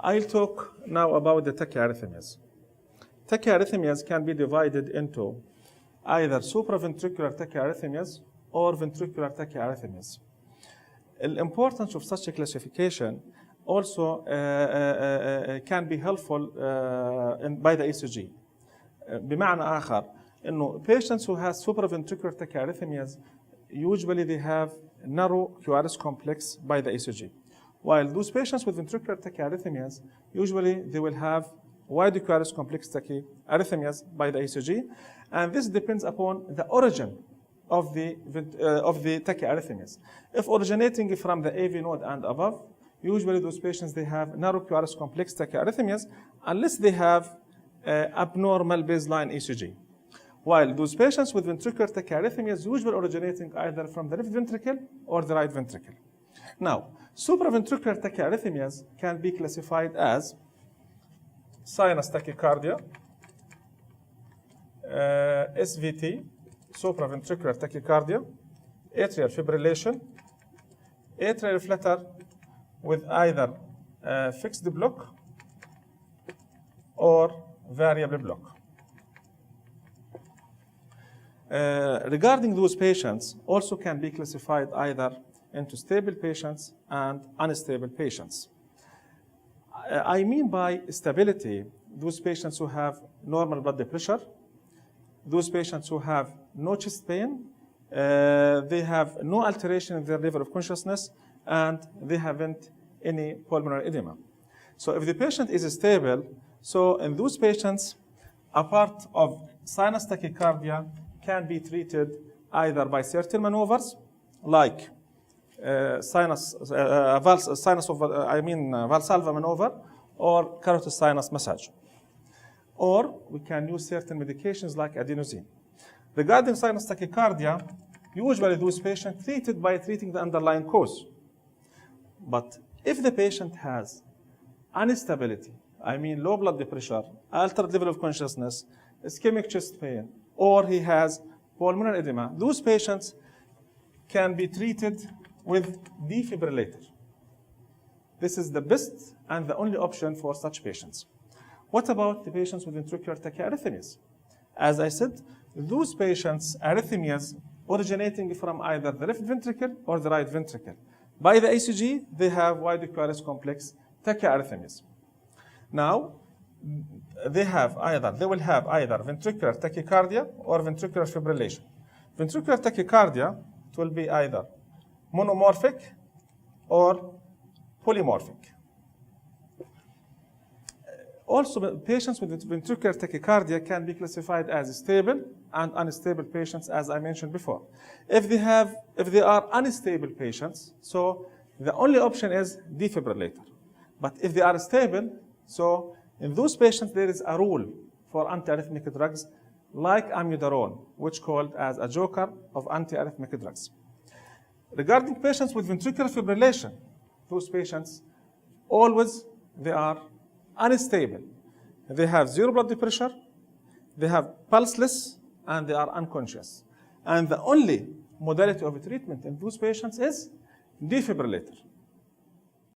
I'll talk now about the tachyarrhythmias. Tachyarrhythmias can be divided into either supraventricular tachyarrhythmias or ventricular tachyarrhythmias. The importance of such a classification also can be helpful by the ECG. بمعنى آخر إنه patients who have supraventricular tachyarrhythmias usually they have narrow QRS complex by the ECG, while those patients with ventricular tachyarrhythmias usually they will have wide QRS complex tachyarrhythmias by the ECG, and this depends upon the origin of the tachyarrhythmias. If originating from the AV node and above, usually those patients they have narrow QRS complex tachyarrhythmias unless they have abnormal baseline ECG. While those patients with ventricular tachyarrhythmias usually originating either from the left ventricle or the right ventricle. Now, supraventricular tachyarrhythmias can be classified as sinus tachycardia, SVT, supraventricular tachycardia, atrial fibrillation, atrial flutter with either fixed block or variable block. Regarding those patients, also can be classified either into stable patients and unstable patients. I mean by stability, those patients who have normal blood pressure, those patients who have no chest pain, they have no alteration in their level of consciousness, and they haven't any pulmonary edema. So if the patient is stable, so in those patients, a part of sinus tachycardia can be treated either by certain maneuvers, like Valsalva maneuver or carotid sinus massage. Or we can use certain medications like adenosine. Regarding sinus tachycardia, usually those patients treated by treating the underlying cause. But if the patient has instability, I mean low blood pressure, altered level of consciousness, ischemic chest pain, or he has pulmonary edema, those patients can be treated with defibrillator. This is the best and the only option for such patients. What about the patients with ventricular tachyarrhythmias? As I said, those patients' arrhythmias originating from either the left ventricle or the right ventricle. By the ECG, they have wide QRS complex tachyarrhythmias. Now, they will have either ventricular tachycardia or ventricular fibrillation. Ventricular tachycardia, it will be either monomorphic or polymorphic. Also, patients with ventricular tachycardia can be classified as stable and unstable patients, as I mentioned before. If they are unstable patients, so the only option is defibrillator. But if they are stable, so in those patients there is a rule for antiarrhythmic drugs like amiodarone, which called as a joker of antiarrhythmic drugs. Regarding patients with ventricular fibrillation, those patients always they are unstable. They have zero blood pressure, they have pulseless, and they are unconscious. And the only modality of treatment in those patients is defibrillator.